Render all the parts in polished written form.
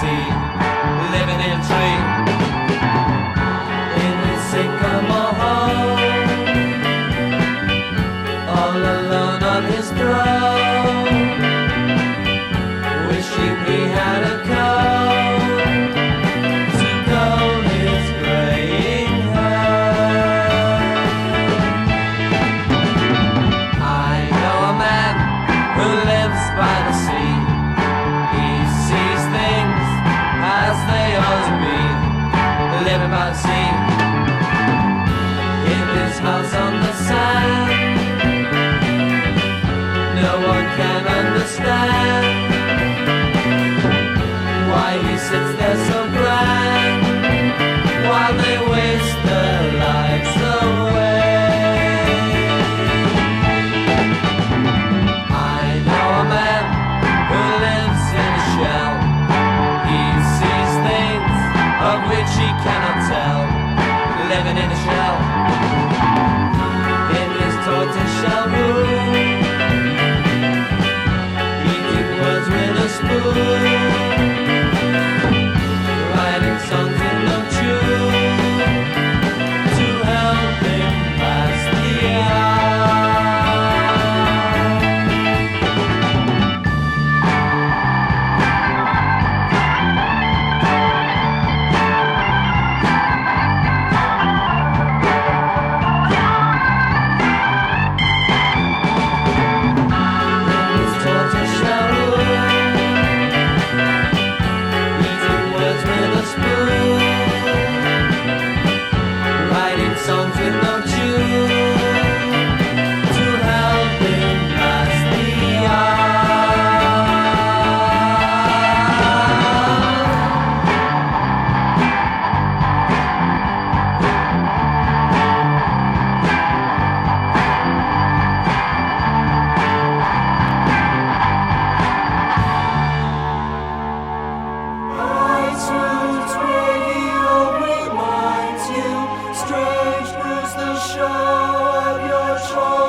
sea, living in a tree. In his sycamore home, all alone on his throne, wishing he had a comb to comb his graying hair. I know a man who lives by the sea. He sees things as they ought to be, living by the sea. In his house on the sand, no one can understand why he sits there so grand while they waste their lives away. I know a man who lives in a shell. He sees things of which he cannot tell, living in a shell. In his tortoise-shell room, eating words with a spoon, writing songs in no tune to help him pass the hour. In his tortoise-shell room, eating words with a spoon, writing songs with no tune to help him pass the hour. iTunes Radio reminds you, Strange Brews, the show of your choice.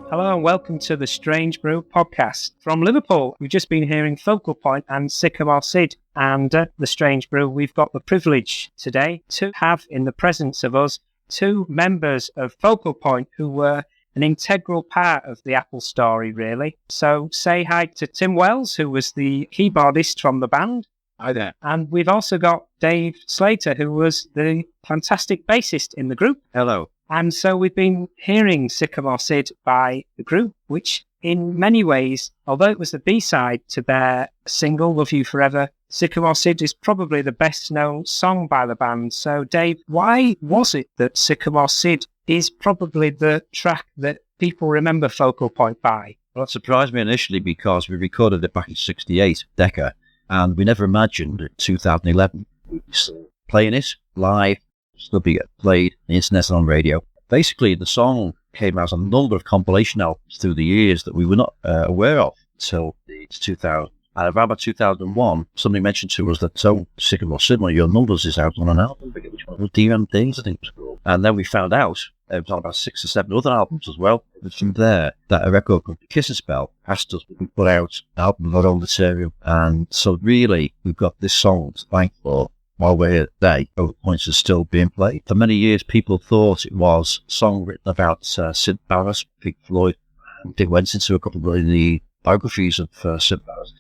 Hello and welcome to the Strange Brew podcast from Liverpool. We've just been hearing Focal Point and Sycamore Sid, and the Strange Brew, we've got the privilege today to have in the presence of us two members of Focal Point who were an integral part of the Apple story, really. So say hi to Tim Wells, who was the keyboardist from the band. Hi there. And we've also got Dave Slater, who was the fantastic bassist in the group. Hello. And so we've been hearing Sycamore Sid by the group, which in many ways, although it was the B-side to their single, Love You Forever, Sycamore Sid is probably the best known song by the band. So Dave, why was it that Sycamore Sid is probably the track that people remember Focal Point by? Well, that surprised me initially because we recorded it back in '68, Decca, and we never imagined in 2011 we'd be still playing it live, still be played on the internet and on radio. Basically, the song came out on a number of compilation albums through the years that we were not aware of until the 2000. And around about 2001, somebody mentioned to us that Sycamore Sid, one of your numbers, is out on an album. I forget which one. DMDs, I think it was called. And then we found out it was on about 6 or 7 other albums as well. It was from there that a record called Kiss and Spell asked us to put out an album of our own material. And so really, we've got this song to thank for while we're here today. Focal Points is still being played. For many years, people thought it was a song written about Sid Barrett, Pink Floyd. And it went into a couple of the biographies of Sid Barrett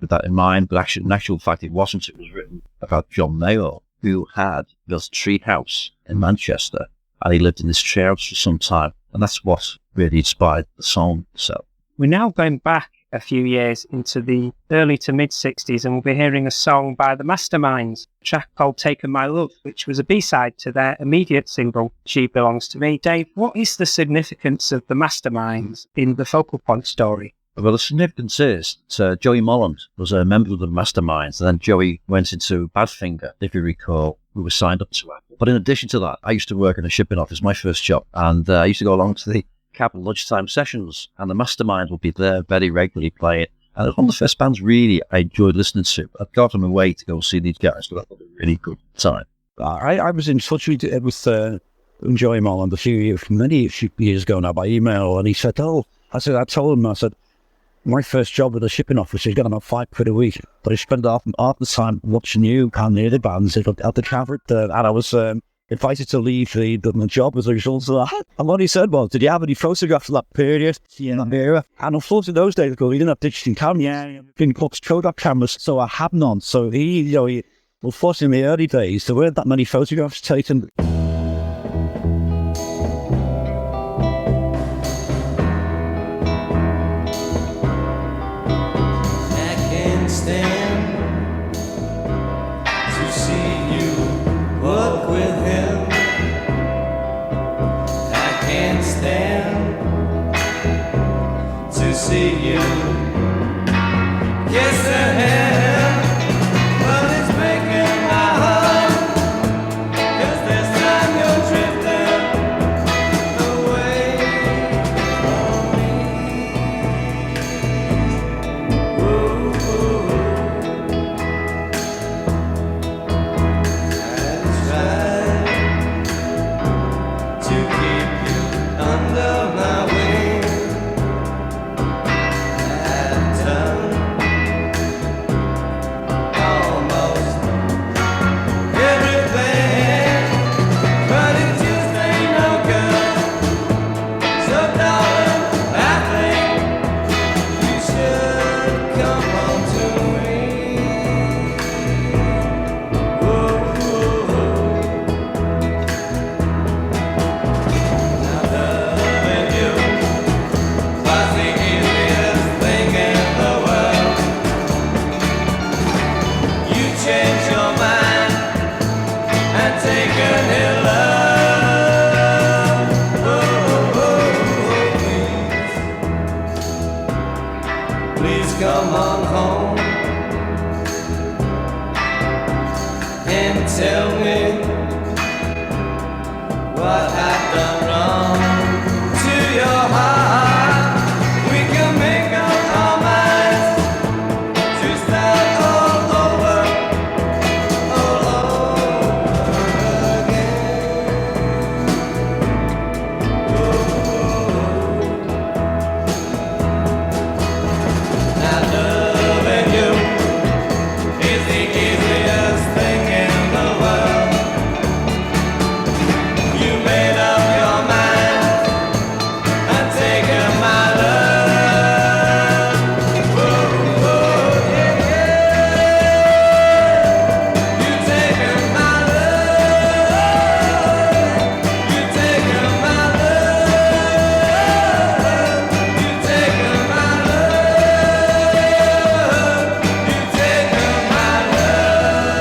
with that in mind, but actually, in actual fact, it wasn't. It was written about John Mayer, who had built a tree house in Manchester, and he lived in this tree house for some time, and that's what really inspired the song itself. We're now going back a few years into the early to mid-60s, and we'll be hearing a song by the Masterminds, a track called Taken My Love, which was a B-side to their immediate single, She Belongs to Me. Dave, what is the significance of the Masterminds in the Focal Point story? Well, the significance is that Joey Molland was a member of the Masterminds, and then Joey went into Badfinger, if you recall, who was signed up to Apple. But in addition to that, I used to work in a shipping office, my first job, and I used to go along to the Capital lunchtime sessions, and the Masterminds would be there very regularly playing. And it was one of the first bands really I enjoyed listening to. I'd go out on my way to go see these guys, so that was a really good time. I was in touch with Joey Molland many years ago now by email, and he said, I told him, my first job with a shipping office, I got about £5 a week. But I spent half the time watching you and the other bands at the Cavern, and I was invited to leave the job as a result of that. And what he said was, did you have any photographs of that period, that era? And unfortunately, those days ago, he didn't have digital cameras, didn't Kodak cameras, so I had none. So he unfortunately, in the early days, there weren't that many photographs taken. See you kiss the hand, but it's breaking my heart, 'cause this time you're drifting away from me. Ooh, I tried to keep you under my wing. Please come on home and tell me what I've done wrong to your heart. We can make up our minds to start all over again. Now loving you is the easiest thing in the world. You made up your mind and taken my love. Oh, yeah, yeah. You taken my love. You taken my love. You taken my love. You taken my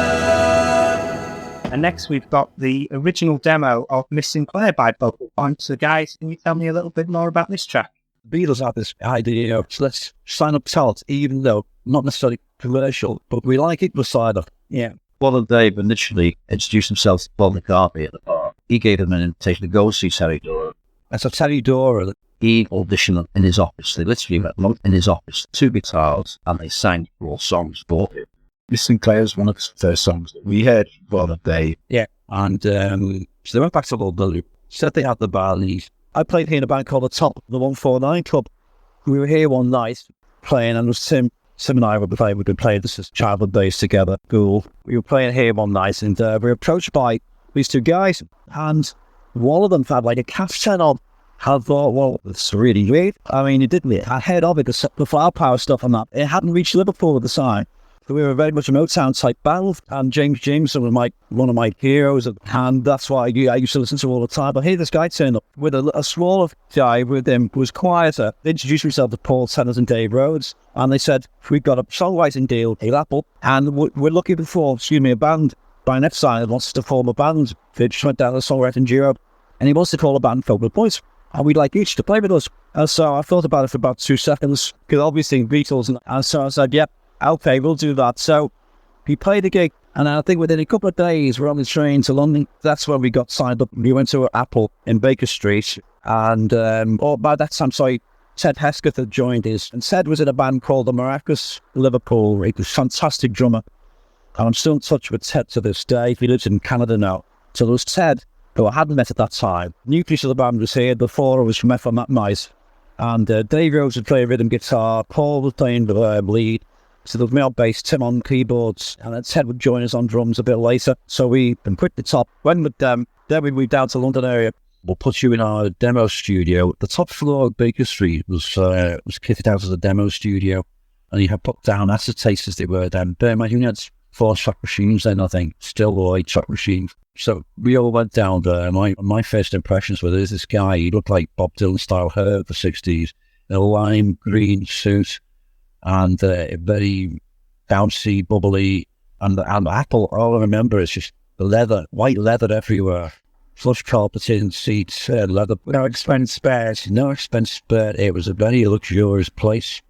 love. And next we've got the original demo of Miss Sinclair by Vocal Point. So guys, can you tell me a little bit more about this track? The Beatles had this idea, so let's sign up talent, even though not necessarily commercial, but we like it, we'll sign up. Yeah. One of Dave initially introduced himself to Paul McCartney at the bar. He gave him an invitation to go see Terry Dora. And so Terry Dora, He auditioned in his office. They literally met in his office, 2 guitars, and they sang 4 songs for him. Miss Sinclair was one of the first songs that we heard for the day. yeah. And so they went back to Liverpool, said they had the band. I played here in a band called The Top, the 149 Club. We were here one night playing, and it was Tim and I would play. We'd been playing this as childhood days together. Cool. We were playing here one night, and we were approached by these 2 guys, and one of them had like a caftan on. I thought, well, it's really great. I mean, it didn't. Ahead of it, the firepower stuff and that, it hadn't reached Liverpool at the time. So we were very much a Motown type band, and James Jameson was one of my heroes, and that's why I used to listen to all the time. But here, this guy turned up with a smaller guy with him who was quieter. They introduced themselves to Paul Tennant and Dave Rhodes, and they said, we've got a songwriting deal at Apple, and we're looking for, a band. Brian Epstein wants to form a band. They just went down the songwriting duo, and he wants to call a band Focal Point, and we'd like each to play with us. And so I thought about it for about 2 seconds, because obviously Beatles, and so I said, yep. Okay, we'll do that. So he played a gig, and I think within a couple of days, we're on the train to London. That's when we got signed up. We went to Apple in Baker Street, and by that time, Ted Hesketh had joined us. And Ted was in a band called the Maracas, Liverpool. He was a fantastic drummer, and I'm still in touch with Ted to this day. He lives in Canada now. So there was Ted, who I hadn't met at that time. The nucleus of the band was here. Before I was met on that night. And Dave Rose would play rhythm guitar, Paul was playing the lead, so there was me on bass, Tim on keyboards, and then Ted would join us on drums a bit later. So we quit the top, went with them, then we moved down to London area. We'll put you in our demo studio. The top floor of Baker Street was kitted out as a demo studio, and you had put down acetate as they were then. But imagine you had 4 track machines then, I think, still 8 track machines. So we all went down there. My first impressions were there's this guy, he looked like Bob Dylan style hair of the 60s, in a lime green suit, and very bouncy, bubbly, and Apple, all I remember is just the leather, white leather everywhere, flush carpeting, seats, leather. No expense spared. No expense spared. It was a very luxurious place.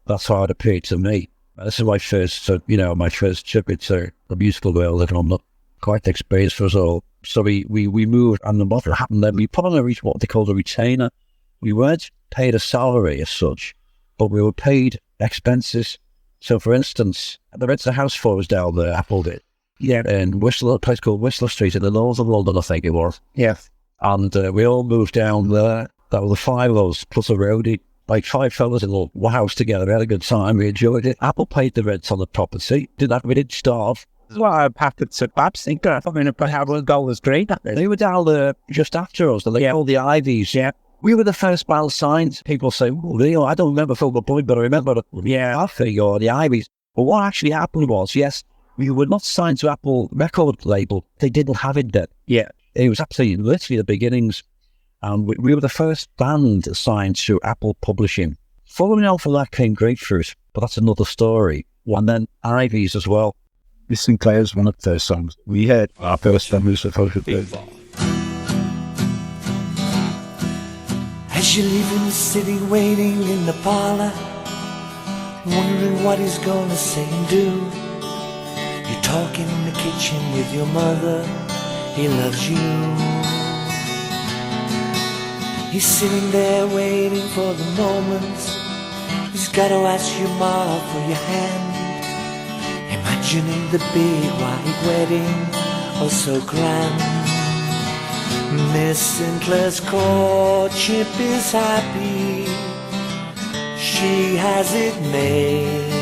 That's how it appeared to me. This is my first, my first tribute to a musical world living on the quite the experience for us all. So we moved, and what happened then, we put on what they called a retainer. We weren't paid a salary as such, but we were paid expenses. So, for instance, the rent of the house for us down there, Apple did. Yeah. In Whistler, a place called Whistler Street in the north of London, I think it was. Yeah. And we all moved down there. That was the 5 of us, plus a roadie. Like 5 fellas in a little house together. We had a good time. We enjoyed it. Apple paid the rent on the property. We didn't starve. That's what happened to Babs. I mean, our goal was great. They were down there just after us. They called the Ivies. Yeah. We were the first band signed. People say, well, I don't remember Phil McBoyd, but I remember Alfie or the Ivies. But what actually happened was, yes, we were not signed to Apple record label. They didn't have it then. Yeah. It was absolutely literally the beginnings. And we were the first band signed to Apple Publishing. Following on from that came Grapefruit, but that's another story. And then Ivies as well. Miss Sinclair's one of the first songs we heard. Our first time we were supposed to do. As you leave him sitting waiting in the parlor, wondering what he's gonna say and do. You're talking in the kitchen with your mother, he loves you. He's sitting there waiting for the moment he's gotta ask your ma for your hand. Imagining the big white wedding, oh so grand. Miss Sinclair's courtship is happy, she has it made.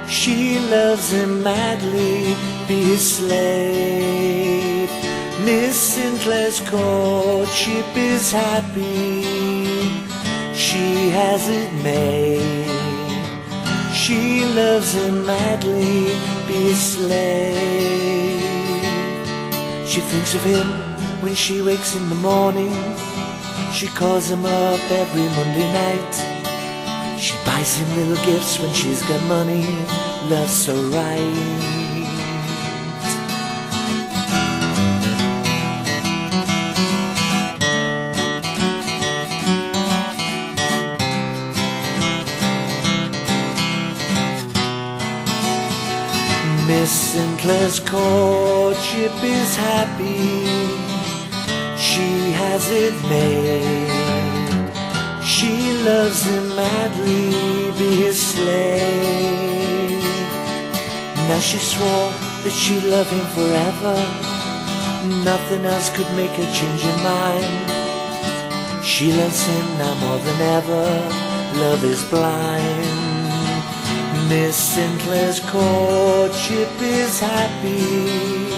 She loves him madly, be his slave. Miss Sinclair's courtship is happy, she has it made. She loves him madly, be his slave. She thinks of him when she wakes in the morning. She calls him up every Monday night. She buys him little gifts when she's got money. Love's so right. Miss Sinclair's courtship is happy, she has it made. She loves him madly, be his slave. Now she swore that she'd love him forever. Nothing else could make her change her mind. She loves him now more than ever. Love is blind. Miss Sinclair's courtship is happy,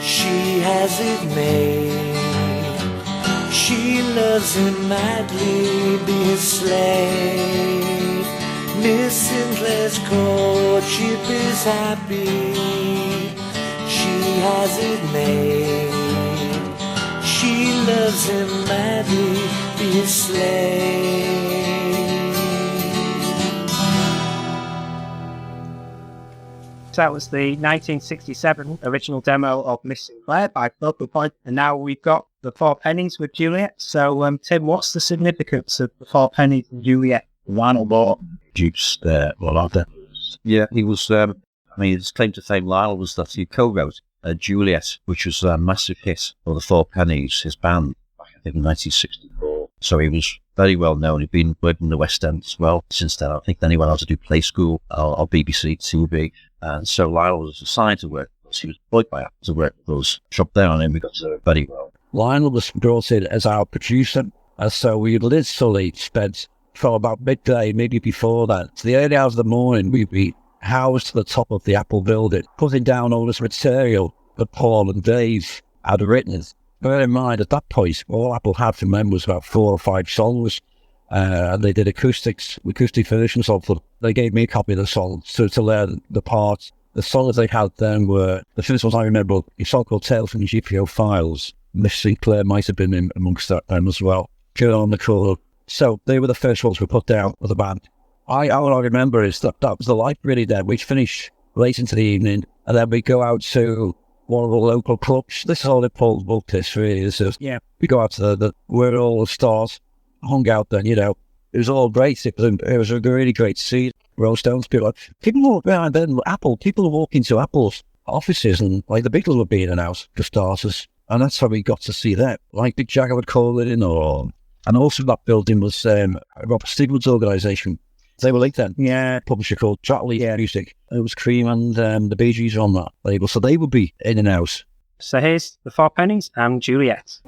she has it made. She loves him madly, be his slave. Miss Sinclair's courtship is happy, she has it made. She loves him madly, be his slave. That was the 1967 original demo of Miss Sinclair by Focal Point, and now we've got the 4 Pennies with Juliet. So, Tim, what's the significance of the 4 Pennies and Juliet? Lionel bought Duke's after. Yeah, he was, his claim to fame, Lyle, was that he co-wrote Juliet, which was a massive hit for the 4 Pennies, his band, back I think in 1964. So he was very well known. He'd been working in the West End as well since then. I think then he went on to do Play School or BBC TV. And so Lyle was assigned to work with us. He was employed by Apple to work with us. Shop there on him, we got to very well. Lionel was brought in as our producer, And so we literally spent from about midday, maybe before that, to the early hours of the morning, we'd be housed to the top of the Apple building, putting down all this material that Paul and Dave had written. Bear in mind, at that point, all Apple had from them was about 4 or 5 songs, and they did acoustic versions of them. They gave me a copy of the songs to learn the parts. The songs they had then were, the first ones I remember, a song called Tales from the GPO Files. Miss Sinclair might have been in amongst them as well. Girl on the Call. So they were the first ones we put down with the band. All I remember is that was the life really then. We'd finish late into the evening, and then we'd go out to one of the local clubs. This is all in Paul's book, this really is. We go out to where all the stars hung out then, It was all great. It was a really great scene. Rolling Stones, people walk around then, people were walking to Apple's offices, and like the Beatles were being announced for starters. And that's how we got to see that. Like Big Jagger would call it in, and also that building was Robert Stigwood's organisation. They were like then. Yeah. Publisher called Tratley Music. It was Cream and the Bee Gees on that label. So they would be in and out. So here's the Four Pennies and Juliet.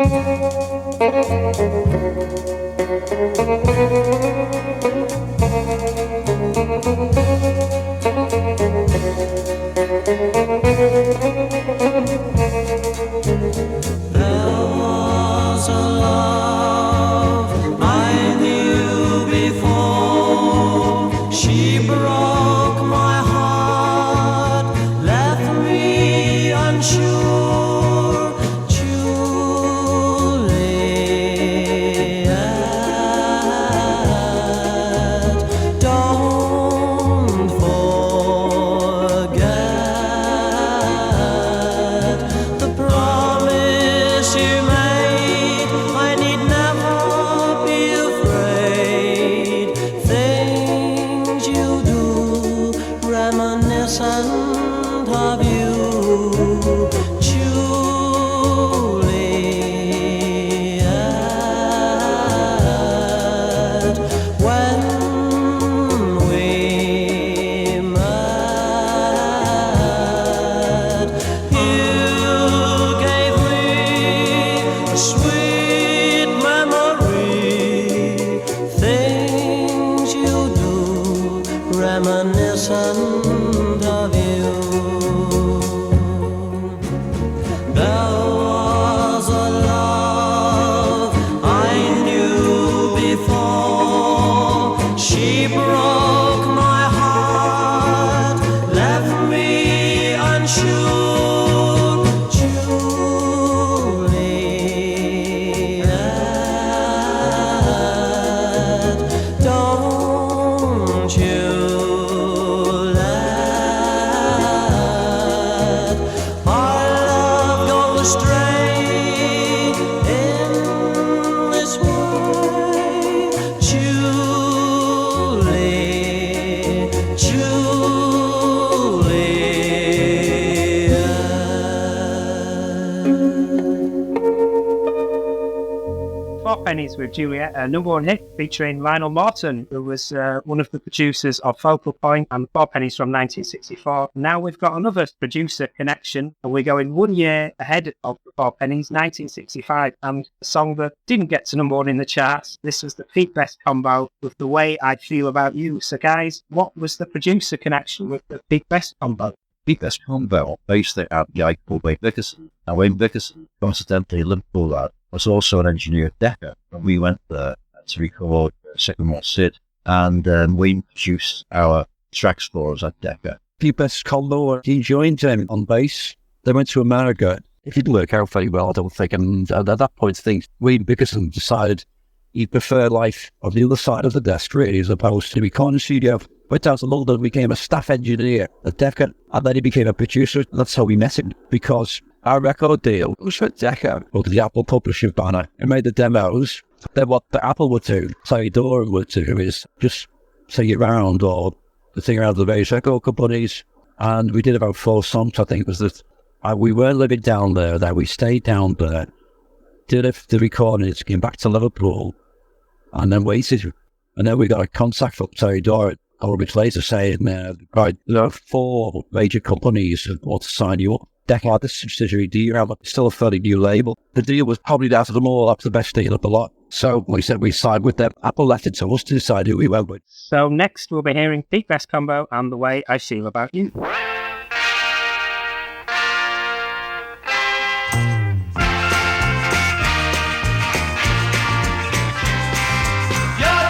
Pennies with Juliet, a number one hit featuring Lionel Morton, who was one of the producers of Focal Point and Four Pennies from 1964. Now we've got another producer connection, and we're going 1 year ahead of the Four Pennies, 1965, and a song that didn't get to number one in the charts. This was the Pete Best combo with The Way I Feel About You. So guys, what was the producer connection with the Pete Best combo? Pete Best combo based at a guy called Wayne Vickerson. Now Wayne Vickerson, coincidentally a Liverpool lad, was also an engineer at Decca, and we went there to record Sycamore Sid, and Wayne produced our tracks for us at Decca. Pete Best's combo, he joined him on bass. They went to America. It didn't work out very well, I don't think, and at that point, things, Wayne Vickerson decided he'd prefer life on the other side of the desk, really, as opposed to recording studio. Went down to London, became a staff engineer at Decca, and then he became a producer. That's how we met him, because our record deal was for Decca, or the Apple publishing banner. It made the demos. Then what the Apple would do, Terry Doran would do, is just sing it round, or the thing around the various record companies. And we did about 4 songs, I think, was that. We weren't living down there, that we stayed down there, did the recordings, came back to Liverpool, and then waited. And then we got a contact from Terry Doran a little bit later saying, right, there are 4 major companies that want to sign you up. Decca had this subsidiary, do you have still a fairly new label? The deal was probably out of them all, that's the best deal of the lot. So we said we signed with them. Apple left it to us to decide who we went with. So next we'll be hearing Pete Best Combo and The Way I Feel About You. You're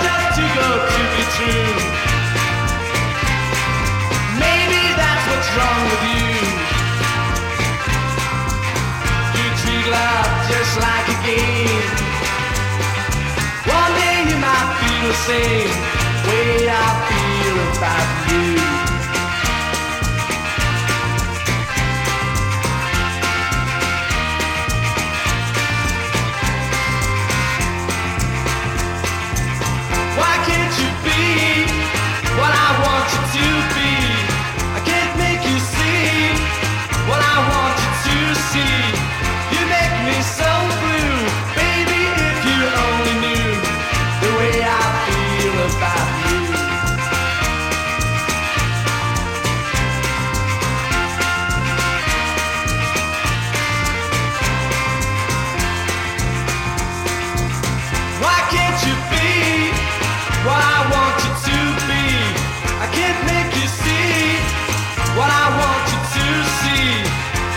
just too good to be true. Maybe that's what's wrong with you. You treat love just like a game. One day you might feel the same way I feel about you. Why can't you be what I want you to be? I can't make you see what I want you to see. You make me so blue, baby, if you only knew the way I feel about you. Why can't you be what I want you to be? I can't make you see what I want you to see.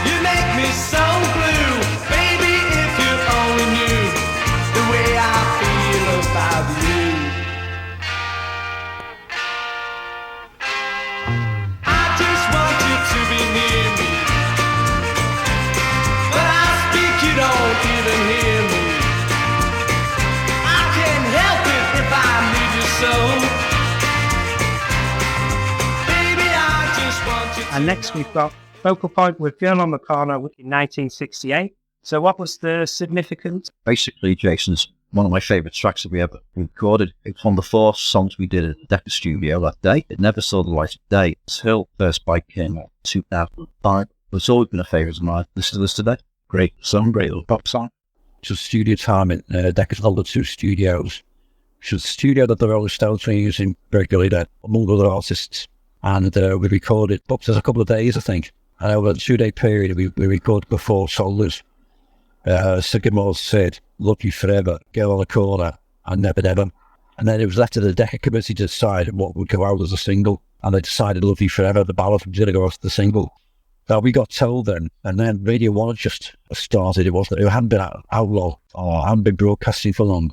You make me so blue, baby, if you only knew the way I feel about you. I just want you to be near me, but I speak, you don't even hear me. I can't help it if I need you so. Baby, I just want you to. And next we've got Focal Point with Girl on the Corner in 1968. So what was the significance? Basically, Jason's one of my favourite tracks that we ever recorded. It's one of the 4 songs we did at the Decca studio that day. It never saw the light of day until First Bike came out in 2005. But it's always been a favourite of mine. Listen to this today. Great song, great little pop song. Just studio time in Decca's older 2 studios. Which was a studio that the Rolling Stones were using regularly there, among other artists. And we recorded up to a couple of days, I think. And over a 2-day period, we recorded before Soldiers. Sycamore said, Love You Forever, Girl on the Corner, and Never Never. And then it was left to the Decca committee to decide what would go out as a single. And they decided Love You Forever, the ballad, was going to go out as the single. Now, we got told then, and then Radio 1 had just started. It hadn't been outlawed or hadn't been broadcasting for long.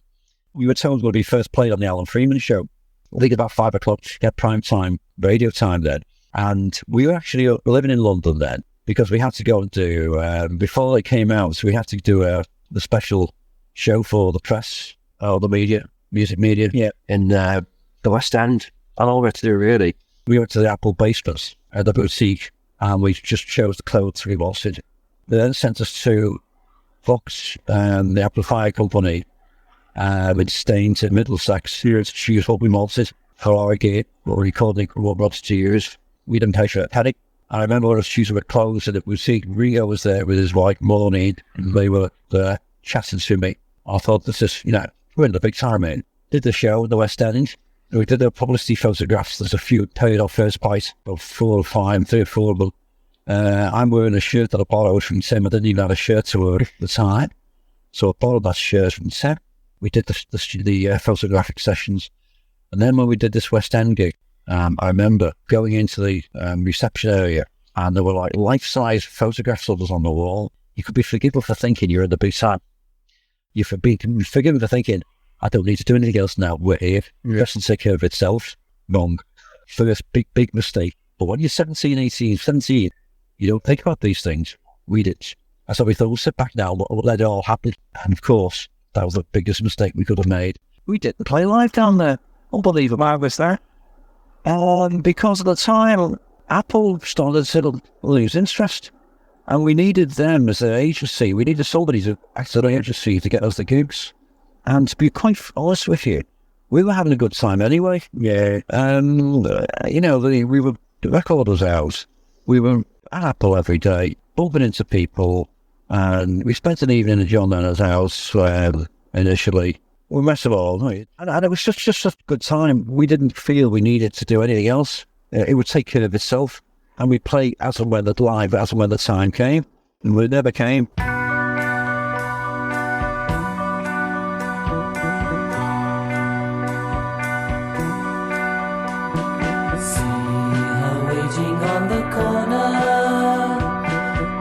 We were told it would be first played on the Alan Freeman show. I think about 5 o'clock, get prime time, radio time then. And we were actually living in London then because we had to go and do, before they came out, so we had to do the special show for the press, or the media, music media, in the West End. And all we had to do really, we went to the Apple basement at the boutique and we just chose the clothes we wanted. They then sent us to Fox, the amplifier company, in Staines in Middlesex, here to choose what we wanted for our gig. We were recording what we wanted to use. We didn't pay for a penny. I remember when I was choosing with clothes and we see Ringo was there with his wife, Maureen, and they were there chatting to me. I thought, this is, we're in the big time, man. Did the show in the West End. We did the publicity photographs. There's a few paid off first price, about 4 or 5, 3 or 4 of them. I'm wearing a shirt that I borrowed from Tim. I didn't even have a shirt to wear at the time. So I borrowed that shirt from Tim. We did the photographic sessions. And then when we did this West End gig, I remember going into the reception area and there were like life-size photographs of us on the wall. You could be forgiven for thinking you're in the big time. You could be forgiven for thinking, I don't need to do anything else now. We're here. The rest will take care of itself. Wrong. First big mistake. But when you're 17, 18, 17, you don't think about these things. We did. And so we thought, we'll sit back now, we'll let it all happen. And of course, that was the biggest mistake we could have made. We didn't play live down there. Unbelievable. Why was that? Because at the time, Apple started to lose interest. And we needed them as an agency. We needed somebody to act as an agency to get us the gigs. And to be quite honest with you, we were having a good time anyway. Yeah. The record was out. We were at Apple every day, bumping into people. And we spent an evening at John Lennon's house initially. We met them all, right? And it was just a good time. We didn't feel we needed to do anything else. It would take care of itself. and we play as and when the live, as and when the time came, and it never came. On the corner,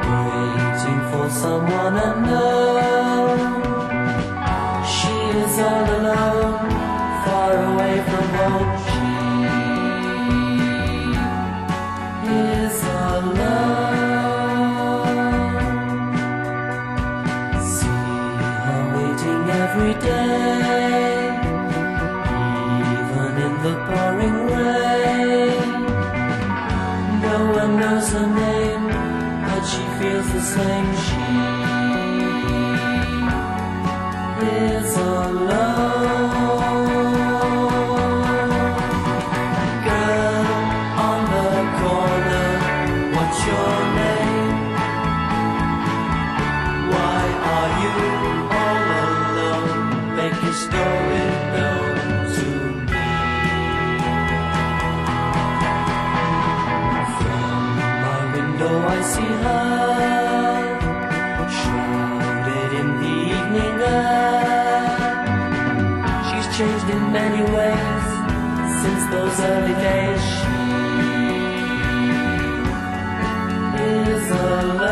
waiting for someone unknown. She is all alone, far away from home. She is alone. See her waiting every day, even in the pouring rain. No one knows her name, but she feels the same. She is alone. Girl on the corner, what's your name? Why are you all alone? Make your story known to me. I see her shrouded in the evening air. She's changed in many ways since those early days. She is alone.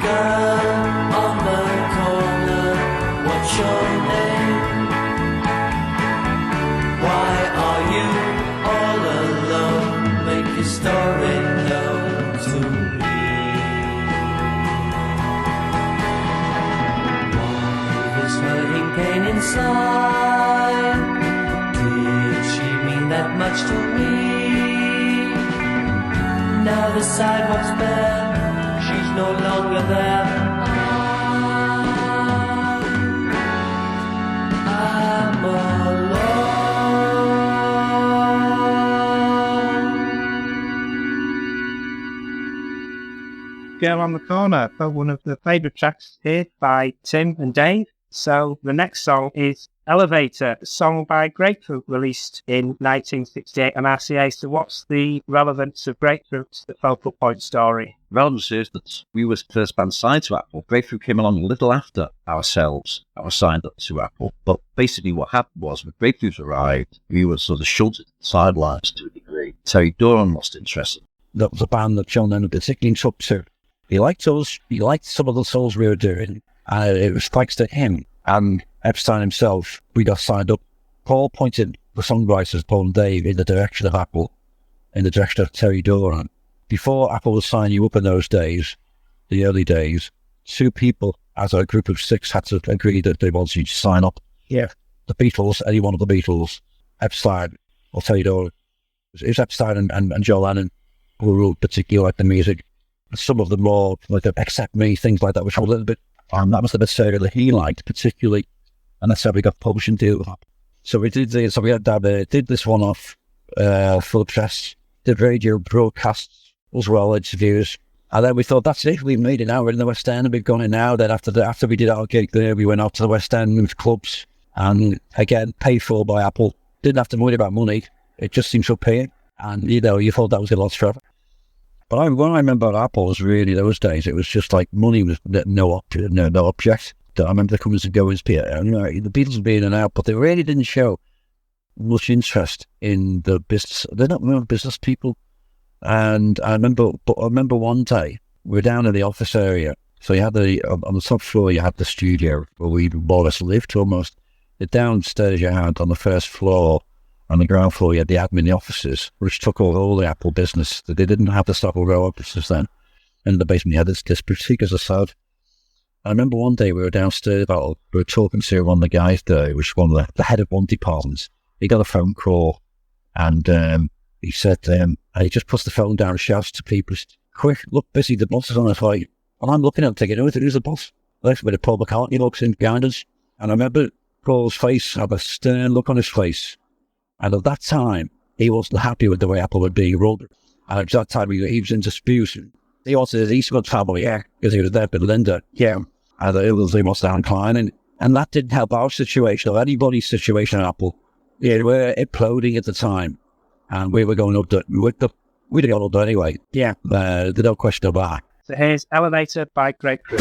Girl on the corner, what's your name? Why are you all alone? Make your story known to me. Why this hurting pain inside? Did she mean that much to me? Now the sidewalk's bare, she's no longer there. I'm alone. Girl on the Corner, one of the favourite tracks here by Tim and Dave. So the next song is Elevator, a song by Grapefruit, released in 1968 on RCA. So what's the relevance of Grapefruit to the Focal Point story? Relevance is that we were first band signed to Apple. Grapefruit came along a little after ourselves. I was signed up to Apple. But basically what happened was when Grapefruit arrived, we were sort of shunted to the sidelines to a degree. Terry Doran lost interest. That was a band that John Lennon particularly took to. He liked us, he liked some of the songs we were doing, and it was thanks to him and Epstein himself, we got signed up. Paul pointed the songwriters, Paul and Dave, in the direction of Apple, in the direction of Terry Doran. Before Apple would sign you up in those days, the early days, two people, as a group of six, had to agree that they wanted you to sign up. Yeah. The Beatles, any one of the Beatles, Epstein or Terry Doran. It was Epstein and John Lennon who particularly liked the music. Some of them more like Accept Me, things like that, which were a little bit, that was the material that he liked particularly, and that's how we got publishing deal with that. So we did this, did this one off for the press, did radio broadcasts as well, interviews, and then we thought that's it, we've made it now, we're in the West End and we've gone in now. Then after we did our gig there, we went out to the West End with clubs, and again paid for by Apple. Didn't have to worry about money, it just seemed so paying, and you thought that was going to last forever. But what I remember about Apple was really those days, it was just like money was no object. I remember the comings and goings, the Beatles being in and out, but they really didn't show much interest in the business. They're not real business people. And I remember one day, we were down in the office area. So you had on the top floor, you had the studio where we more or less lived almost. The downstairs you had on the first floor, on the ground floor, you had the admin, the offices, which took over all the Apple business. They didn't have the Stockwell Row offices then. In the basement, you had this boutique, as I said. I remember one day we were downstairs, we were talking to one of the guys there, which was one of the head of one department. He got a phone call, and he said, and he just puts the phone down and shouts to people, quick, look, busy, the boss is on the fight. And I'm looking at him thinking, who's the boss? Like, with Paul McCartney looks in behind us. And I remember Paul's face had a stern look on his face. And at that time, he wasn't happy with the way Apple was being run. And at that time, he was in dispute. He wanted his Eastwood family, because he was there with Linda. Yeah. And it was downclining. And that didn't help our situation or anybody's situation at Apple. Yeah, we were imploding at the time. and we were going up. We didn't go up anyway. Yeah. There's no question about that. So here's Elevator by Great Crew.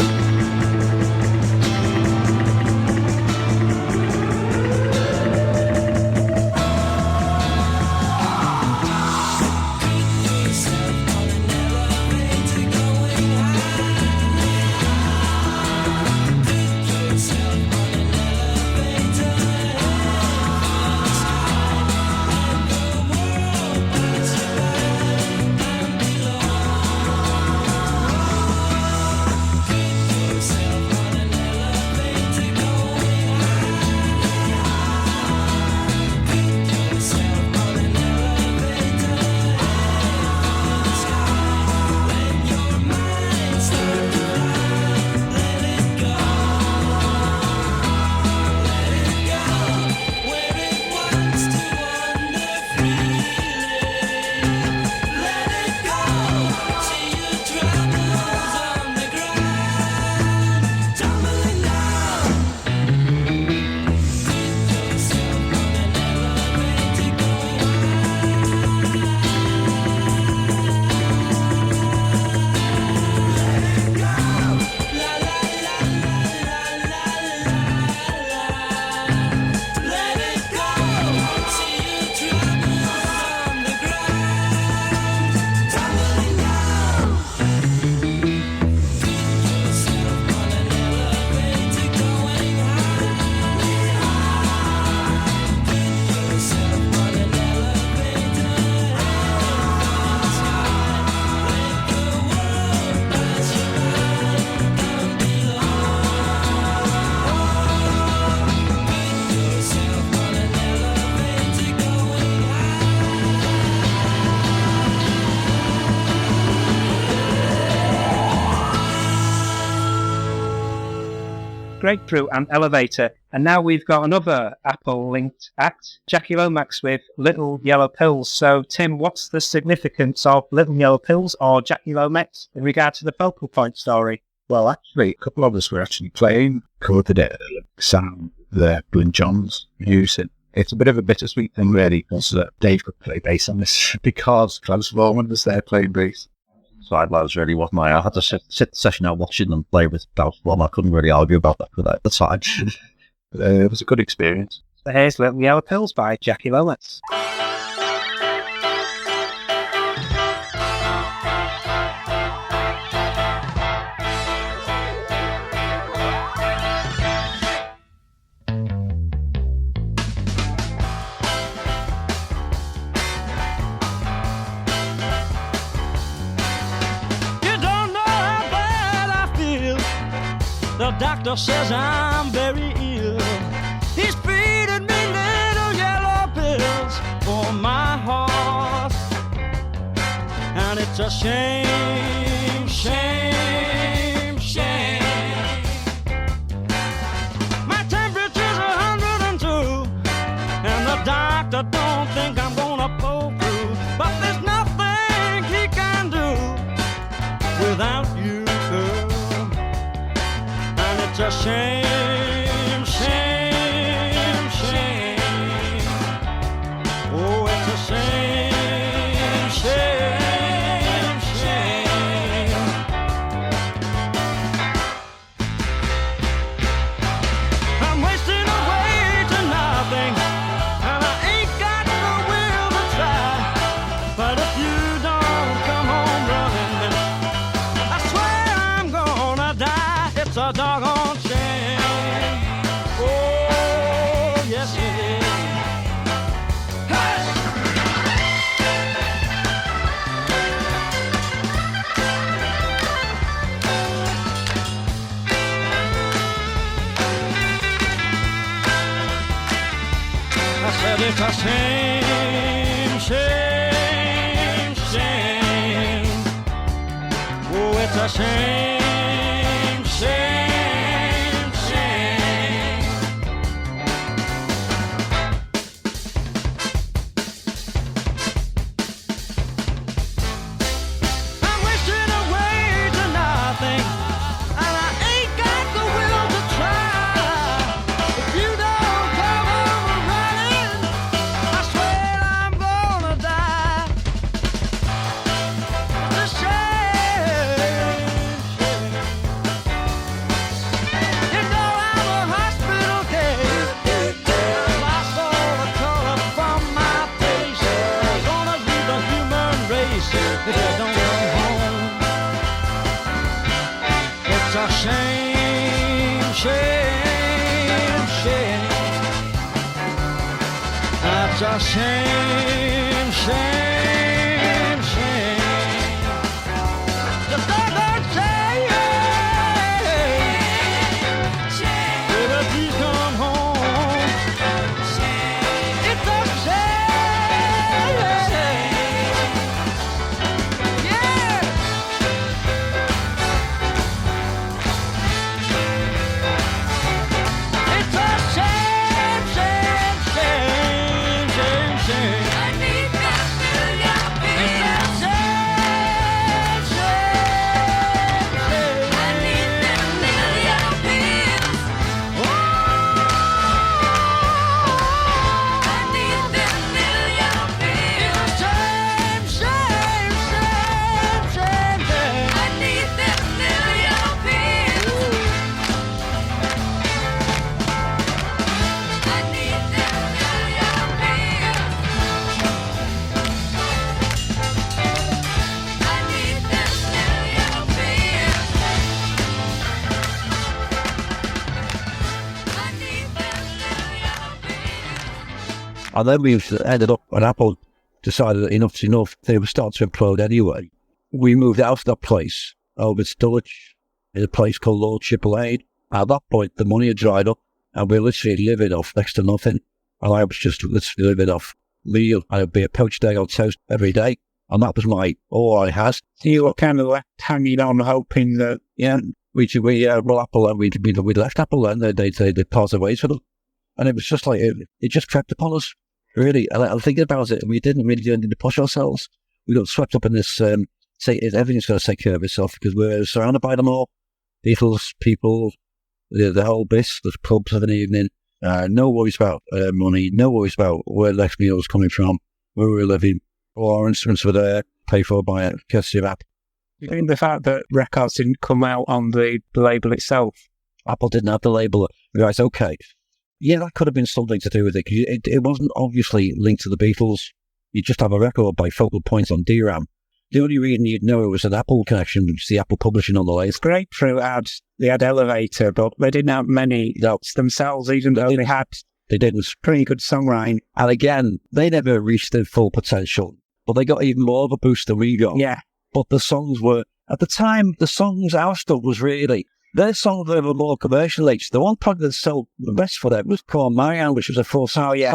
Great Crew and Elevator. And now we've got another Apple-linked act, Jackie Lomax with Little Yellow Pills. So, Tim, what's the significance of Little Yellow Pills or Jackie Lomax in regard to the Focal Point story? Well, actually, a couple of us were actually playing, covered it, sound, the Blin Johns music. It's a bit of a bittersweet thing, really, because Dave could play bass on this because Klaus Vorman was there playing bass. Side lads really wasn't I? I had to sit the session out watching them play with Klaus Vorman. I couldn't really argue about that at the time. But, it was a good experience. So here's Little Yellow Pills by Jackie Lomax. The doctor says I'm very ill. He's feeding me little yellow pills for my heart. And it's a shame, shame, shame. My temperature's 102, and the doctor don't think I'm gonna pull through. But there's nothing he can do without you, girl. It's a shame, shame, shame. Oh, it's a shame, shame, shame. I'm wasting away to nothing, and I ain't got the will to try. But if you don't come home running, then I swear I'm gonna die. It's a doggone it's a shame, shame, shame. Oh, it's a shame, shame, shame. I'm wishing away to nothing, and I ain't got the will to try. If you don't come over running, I swear I'm gonna die. It's a shame, shame, shame. The third shame. Baby, please come home. It's a shame. Yeah. It's a shame, shame, shame, shame, shame. I need that million It's a pills. shame, shame, shame. I need that million pills. I need that million pills. Shame, shame, shame, shame, shame. I need that million pills. I need that million pills. I need that million pills. I need that million pills. And then we ended up, when Apple decided that enough's enough, they were starting to implode anyway. We moved out of that place over to Dulwich, in a place called Lordship Lane. At that point, the money had dried up, and we were literally living off next to nothing. And I was just literally living off meal. I would be a poached egg on toast every day, and that was all I had. You were kind of left hanging on, hoping that, Yeah, well, Apple, we left Apple then. They parted ways with them. And it was just like, it just crept upon us, really. And I'm thinking about it, and we didn't really do anything to push ourselves. We got swept up in this, say everything's going to take care of itself because we're surrounded by them all. Beatles, people, the whole bit, the clubs of an evening. No worries about money, no worries about where the next meal was coming from, where we were living. All our instruments were there, paid for by a courtesy of Apple. I think the fact that records didn't come out on the label itself. Apple didn't have the label. Right, okay. Yeah, that could have been something to do with it. 'Cause it wasn't obviously linked to the Beatles. You just have a record by Focal Point on DRAM. The only reason you'd know it was an Apple connection was the Apple publishing on the lathe. Grapefruit had Elevator, but they didn't have many notes themselves, even though they had They didn't. pretty good songwriting. And again, they never reached their full potential. But they got even more of a boost than we got. Yeah. But the songs were, at the time, our stuff was really, their songs were more commercial age. The one project that sold the best for them was Call Marianne, which was a full song. Yeah.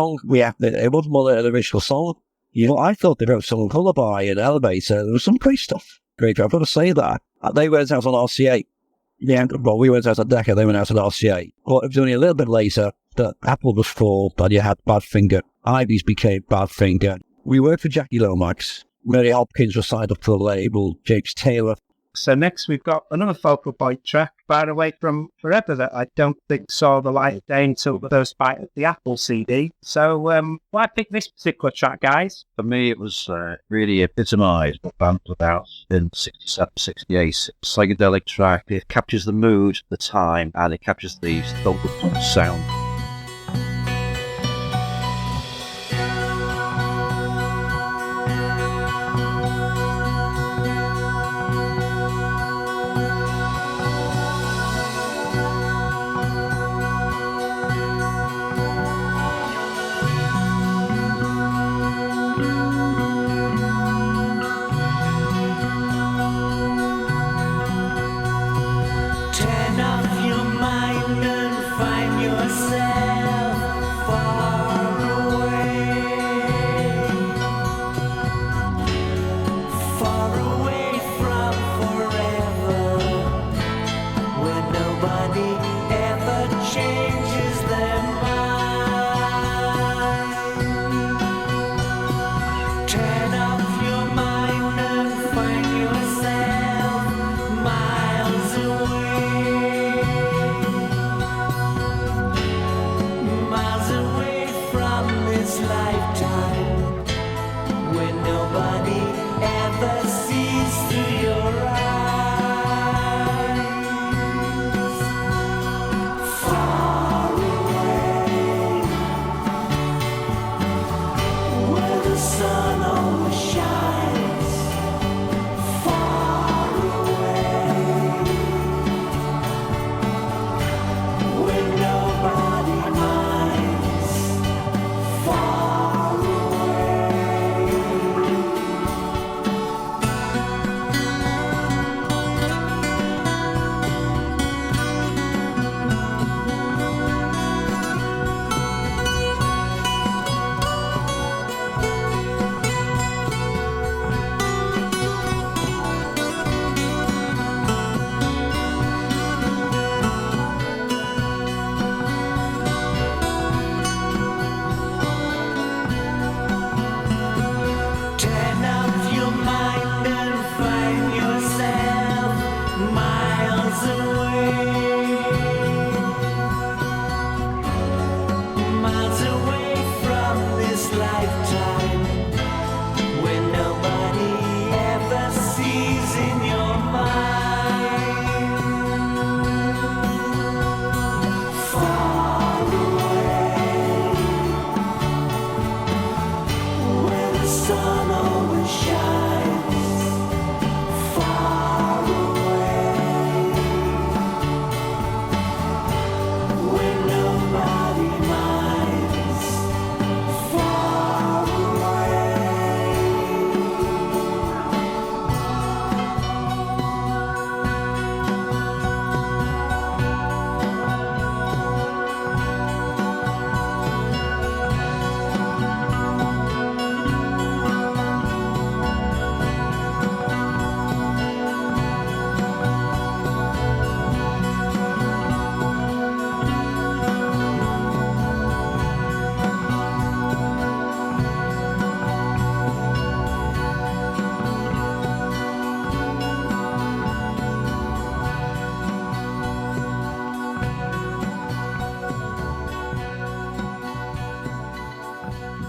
It wasn't more than an original song. Yeah. But I thought they wrote some Lullaby and Elevator. There was some great stuff. Great. I've got to say that. They went out on RCA. Yeah. Well, we went out on Decca, they went out on RCA. But it was only a little bit later that Apple was formed and you had Badfinger. Ivy's became Badfinger. We worked for Jackie Lomax. Mary Hopkins was signed up to the label. James Taylor. So next we've got another Focal Point track, Far Away From Forever, that I don't think saw the light of day until the first bite of the Apple CD. So why pick this particular track, guys? For me, it was really epitomised what band put out in 67, 68. Psychedelic track. It captures the mood, the time, and it captures the Focal Point sound. Turn off your mind and find yourself.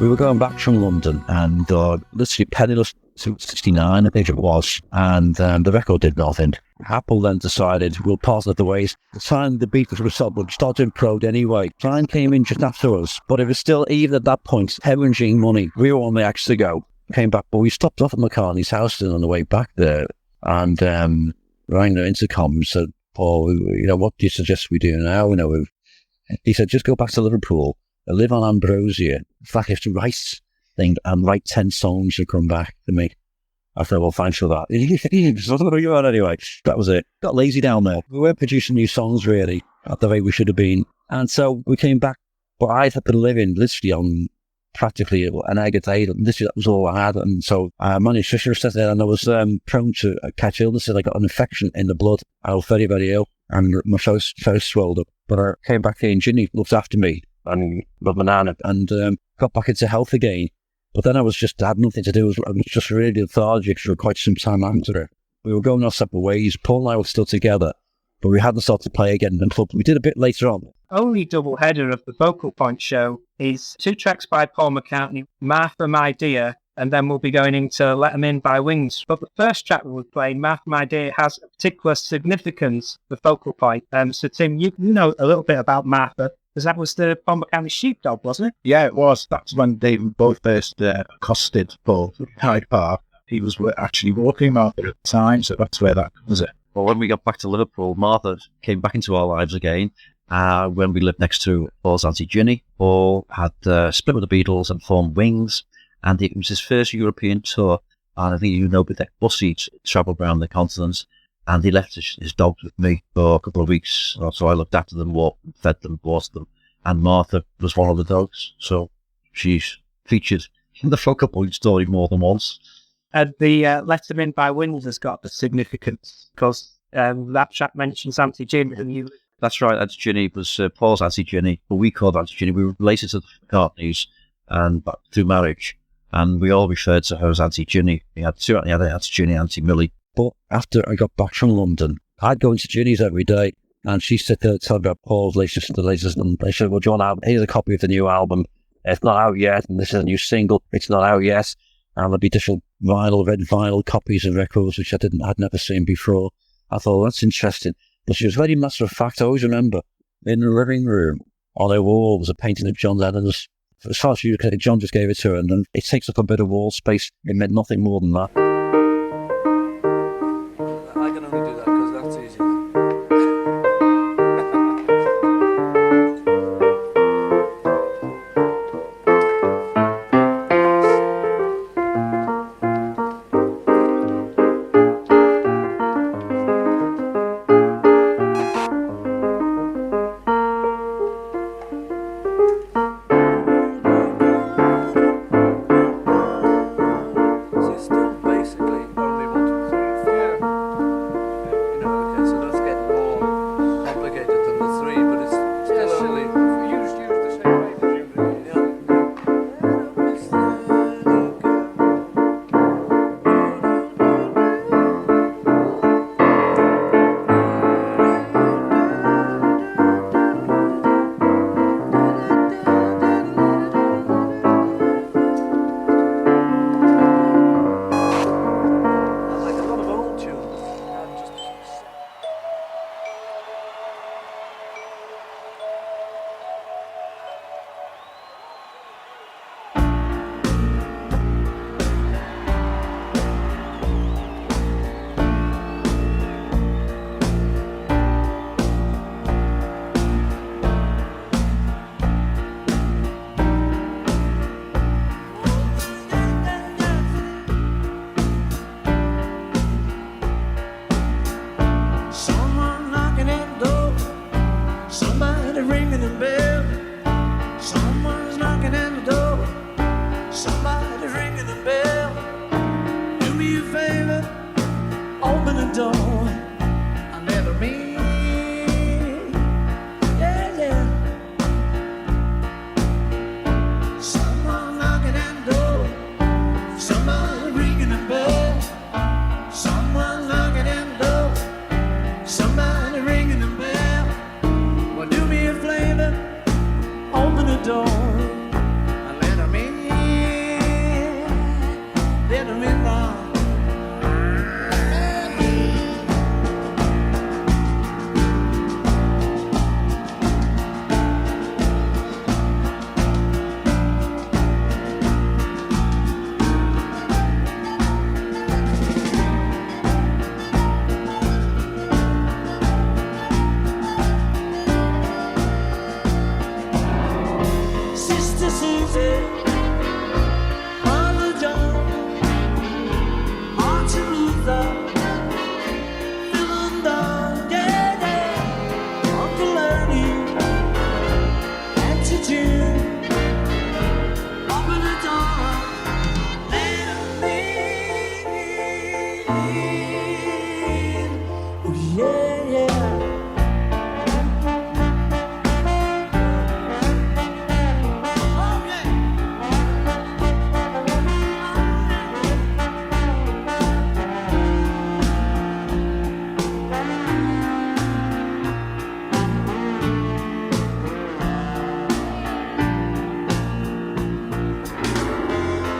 We were going back from London and literally penniless to 69, I think it was, and the record did nothing. Apple then decided we'll part of the ways. The time the Beatles were sold, we'd start doing prod anyway. Brian came in just after us, but it was still, even at that point, hemorrhaging money. We were on the X to go. Came back, but we stopped off at McCartney's house on the way back there and rang the intercom and said, Paul, what do you suggest we do now? He said, just go back to Liverpool, live on Ambrosia. In fact, you have to write things and write 10 songs and come back to me. I thought, well, thanks for that. You on anyway. That was it. Got lazy down there. We weren't producing new songs really at the rate we should have been. And so we came back, but I'd had been living literally on practically an egg a day. Literally, that was all I had. And so my nutritionist said there, and I was prone to catch illnesses. I got an infection in the blood. I was very, very ill, and my face swelled up. But I came back here, and Ginny looked after me, and with my nana, and got back into health again. But then I had nothing to do. I was just really lethargic for quite some time after it. We were going our separate ways. Paul and I were still together, but we hadn't started to play again in the club. We did a bit later on. Only double header of the Vocal Point show is 2 tracks by Paul McCartney, Martha My Dear, and then we'll be going into Let 'Em In by Wings. But the first track we'll play, Martha My Dear, has a particular significance for Vocal Point. So Tim, you know a little bit about Martha, because that was the Paul McCartney sheepdog, wasn't it? Yeah, it was. That's when they both first accosted Paul in Hyde Park. He was actually walking Martha at the time, so that's where that comes in. Well, when we got back to Liverpool, Martha came back into our lives again. When we lived next to Paul's Auntie Ginny, Paul had split with the Beatles and formed Wings, and it was his first European tour. And I think with that bus he'd travelled around the continent, and he left his dogs with me for a couple of weeks. So I looked after them, fed them, watered them, and Martha was one of the dogs. So she's featured in the Focal Point story more than once. And the Let 'Em In by Wings has got the significance, because that track mentions Auntie Ginny, and you... That's right, Auntie Ginny was Paul's Auntie Ginny, but we called Auntie Ginny. We were related to the McCartneys and through marriage, and we all referred to her as Auntie Ginny. He had Auntie Ginny, Auntie Millie. But after I got back from London, I'd go into Ginny's every day, and she'd sit there telling me about Paul's latest, and they said, well, do you want here's a copy of the new album. It's not out yet, and this is a new single. It's not out yet. And there'd be different red vinyl copies of records, which I'd never seen before. I thought, well, that's interesting. But she was very matter of fact. I always remember in the living room on her wall was a painting of John Lennon's. As far as you could, John just gave it to her, and then it takes up a bit of wall space. It meant nothing more than that. I can only do that because that's easy. door and let 'em in. Susie, Father John, Martin Luther, Phil and Don, yeah, yeah, Uncle Ernie, Auntie June, Uncle Dora, little me. Oh, yeah, yeah.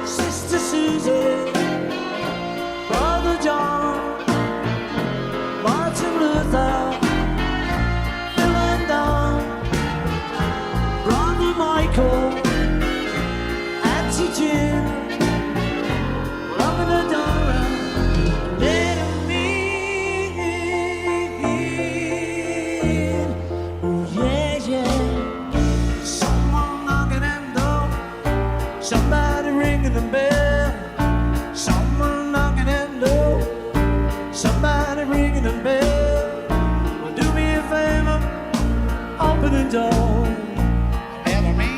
Sister Susie, Brother John, Martin Luther, Phil and Don, Brother Michael, Auntie Jim, loving Adora, little me. Oh yeah, yeah. Someone knocking at the door, somebody ringing the bell. Someone knocking at the door, somebody ringing the bell. Well, do me a favor, open the door. Little me.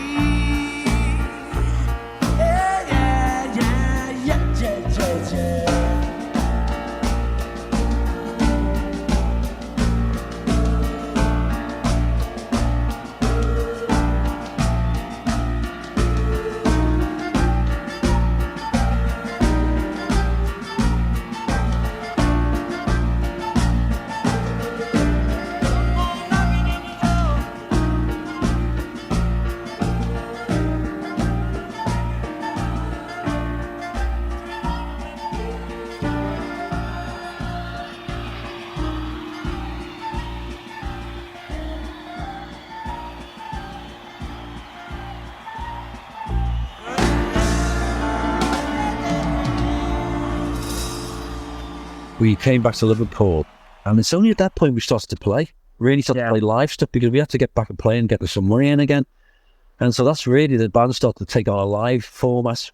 Yeah, yeah, yeah, yeah, yeah, yeah, yeah. We came back to Liverpool, and it's only at that point we started to play. Really started to play live stuff because we had to get back and play and get some money in again. And so that's really the band started to take on a live format,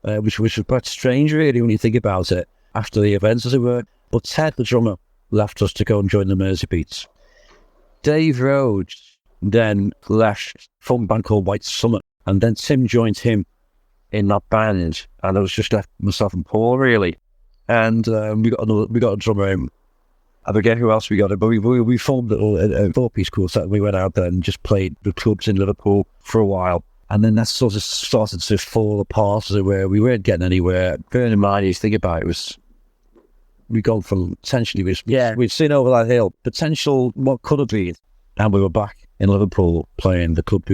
which was quite strange, really, when you think about it, after the events, as it were. But Ted, the drummer, left us to go and join the Mersey Beats. Dave Rhodes then left from a band called White Summer, and then Tim joined him in that band, and I was just left myself and Paul, really. And we got a drummer in. I forget who else we got, but we formed a 4-piece quartet, and we went out there and just played the clubs in Liverpool for a while. And then that sort of started to fall apart, as it were. We weren't getting anywhere. Bearing in mind, you think about it, we'd gone from essentially, we'd seen over that hill, potential what could have been. And we were back in Liverpool playing the club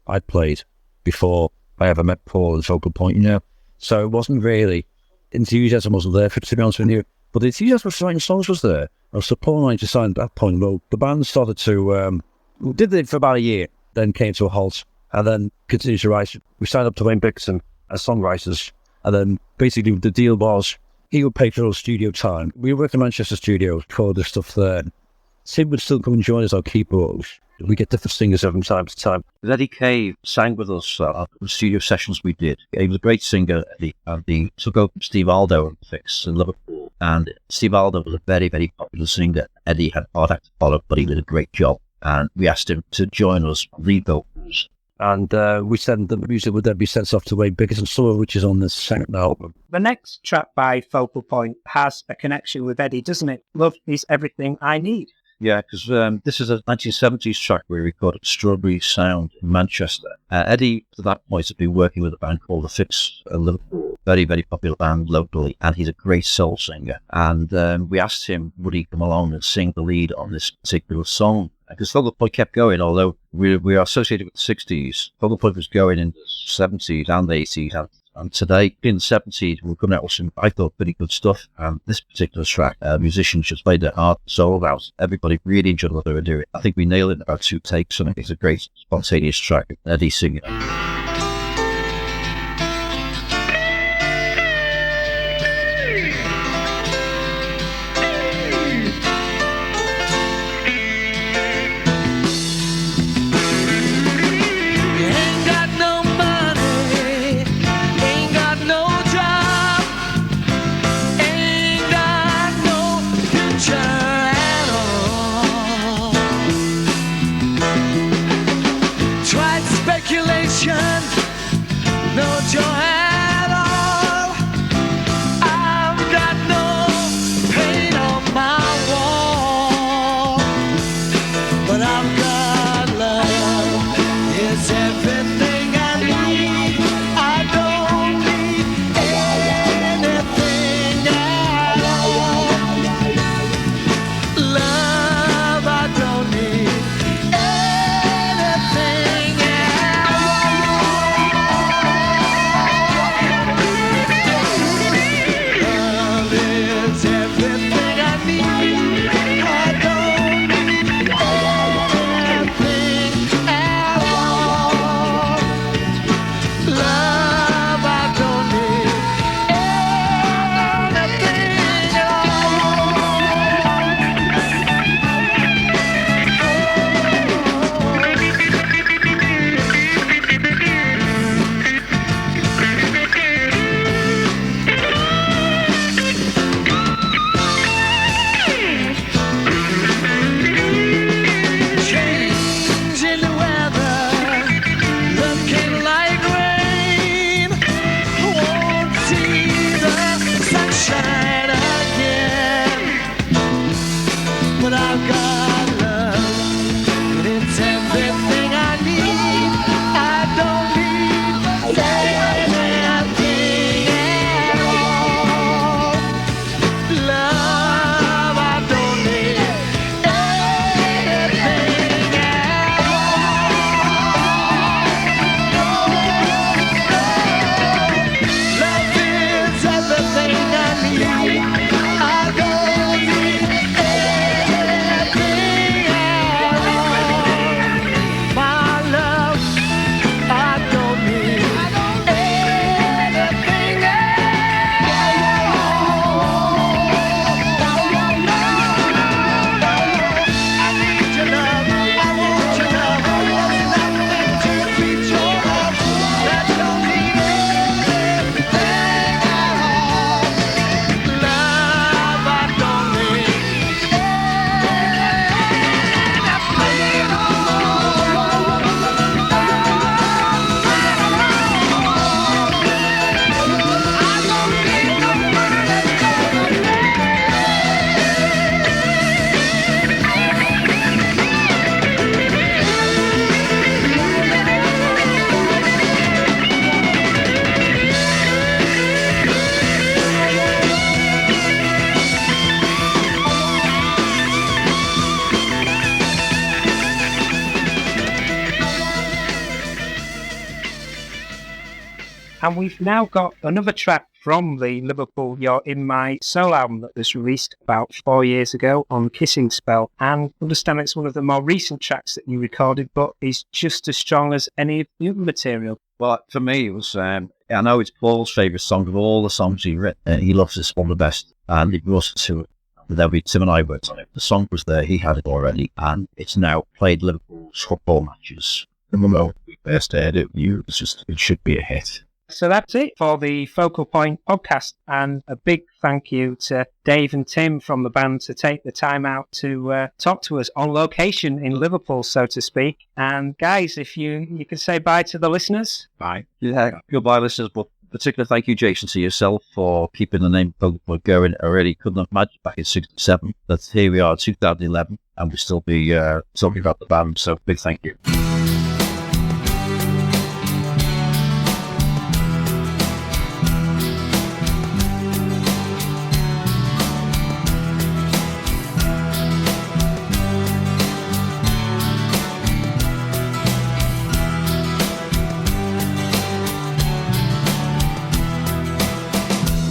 I'd played before I ever met Paul at Focal Point, you know. So it wasn't really, enthusiasm wasn't there, to be honest with you. But the enthusiasm for writing songs was there. So Paul and I decided at that point, well, the band started to, we did it for about a year, then came to a halt, and then continued to write. We signed up to Wayne Bixton as songwriters, and then basically the deal was, he would pay for all studio time. We worked in Manchester studios, recorded the stuff there. Tim would still come and join us on keyboards. We get different singers from time to time. Eddie Cave sang with us at the studio sessions we did. He was a great singer, Eddie, and he took over Steve Aldo and Fix in Liverpool. And Steve Aldo was a very, very popular singer. Eddie had hard act to follow, but he did a great job. And we asked him to join us, lead vocals. And we said the music would then be sent off to Wayne Bixton, some of which is on the second album. The next track by Focal Point has a connection with Eddie, doesn't it? Love is everything I need. Yeah, because this is a 1970s track we recorded Strawberry Sound in Manchester. Eddie, to that point, had been working with a band called The Fix in Liverpool, very, very popular band locally, and he's a great soul singer. And we asked him, would he come along and sing the lead on this particular song? Because Focal Point kept going, although we are associated with the 60s. Focal Point was going in the 70s and the 80s, and today, in the 70s, we're coming out with some, I thought, pretty good stuff. And this particular track, musicians just played their heart and soul out. Everybody really enjoyed what they were doing. I think we nailed it in about 2 takes, and it's a great spontaneous track. Eddie singing. You ain't got no money, no joy at all. I've got no paint on my wall, but I've got love. It's everything I need. I don't need anything at all. Love, I don't need anything at all. Love is everything I need. I don't need anything at all. Love, I don't need anything at Changing the weather, looking like rain. Won't see the sunshine again. But I've got love, and it's everything I need. I don't need anything at all. Love, I don't need anything at all. Love is everything I need. I don't need anything at all. My love, I don't need anything at all. I need your love, I want your love. There's nothing to beat your love. I don't need anything at all. Love, I don't need anything at And we've now got another track from the Liverpool You're In My Soul album that was released about 4 years ago on Kissing Spell. And I understand it's one of the more recent tracks that you recorded, but is just as strong as any of the other material. Well, for me, it was, I know it's Paul's favourite song of all the songs he written. He loves this one the best, and it was to it. There'll be Tim and I worked on it. The song was there, he had it already, and it's now played Liverpool's football matches. The moment we first heard it, it should be a hit. So that's it for the Focal Point podcast, and a big thank you to Dave and Tim from the band to take the time out to talk to us on location in Liverpool, so to speak. And guys, if you can say bye to the listeners. Bye. Yeah, goodbye, listeners. But particular thank you, Jason, to yourself for keeping the name Focal Point going. I really couldn't have imagined back in '67 that here we are, 2011, and we'll still be talking about the band. So big thank you.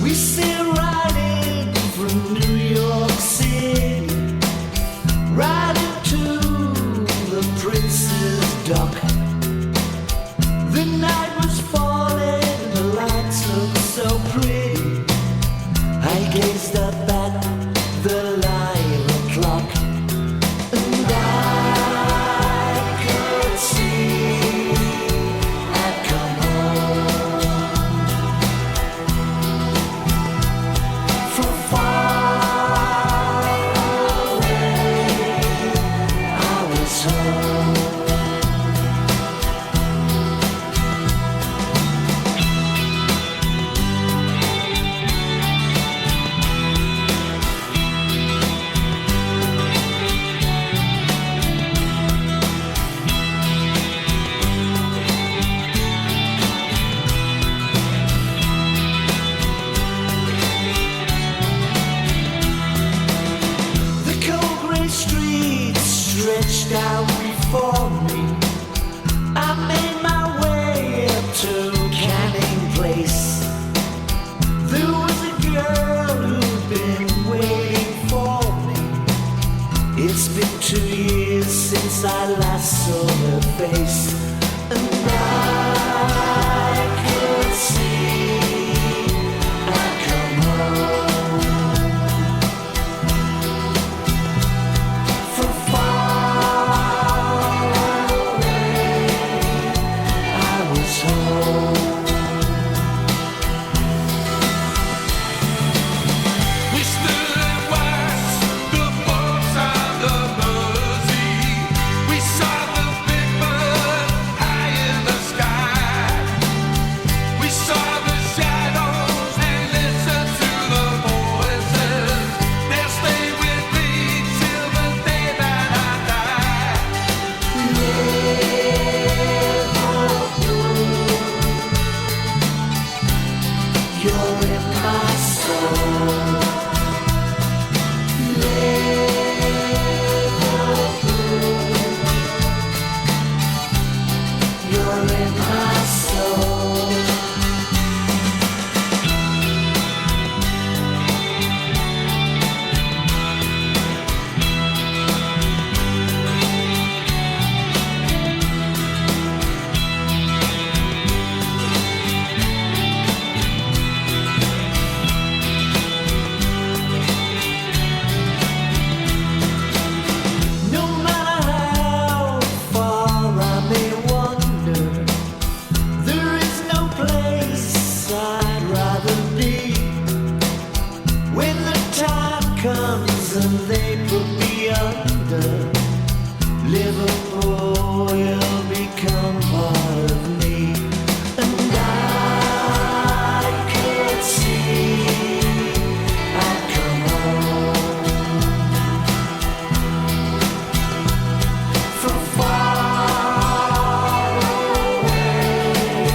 We sit riding from New York City, riding to the Princess and they put me under. Liverpool will become part of me, and I could see I'd come home from far away.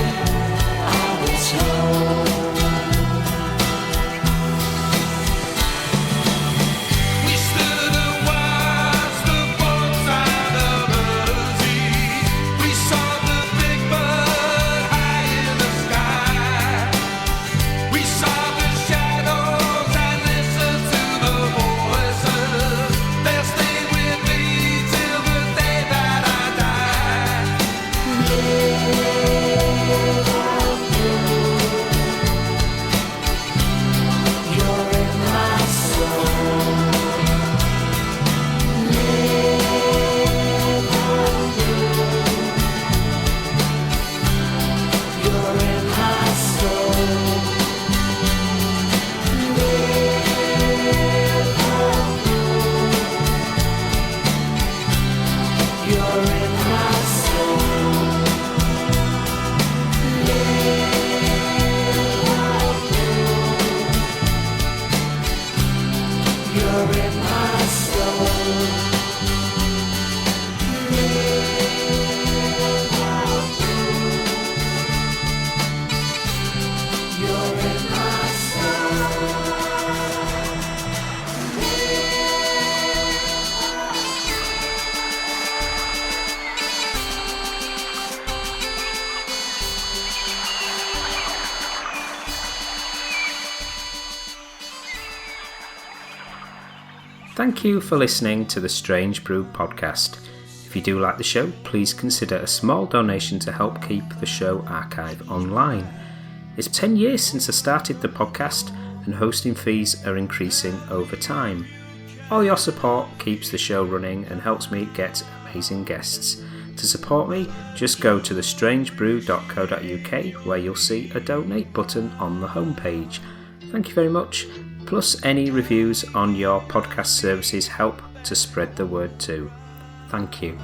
I was home. We stood and watched the boats out of the sea. We saw the big bird high in the sky. We saw the shadows and listened to the voices. They'll stay with me till the day that I die. You're in my soul. You're in my soul. You're in my soul. You're in my soul. You're in my soul. Thank you for listening to the Strange Brew podcast. If you do like the show, please consider a small donation to help keep the show archive online. It's 10 years since I started the podcast, and hosting fees are increasing over time. All your support keeps the show running and helps me get amazing guests. To support me, just go to thestrangebrew.co.uk where you'll see a donate button on the homepage. Thank you very much. Plus, any reviews on your podcast services help to spread the word too. Thank you.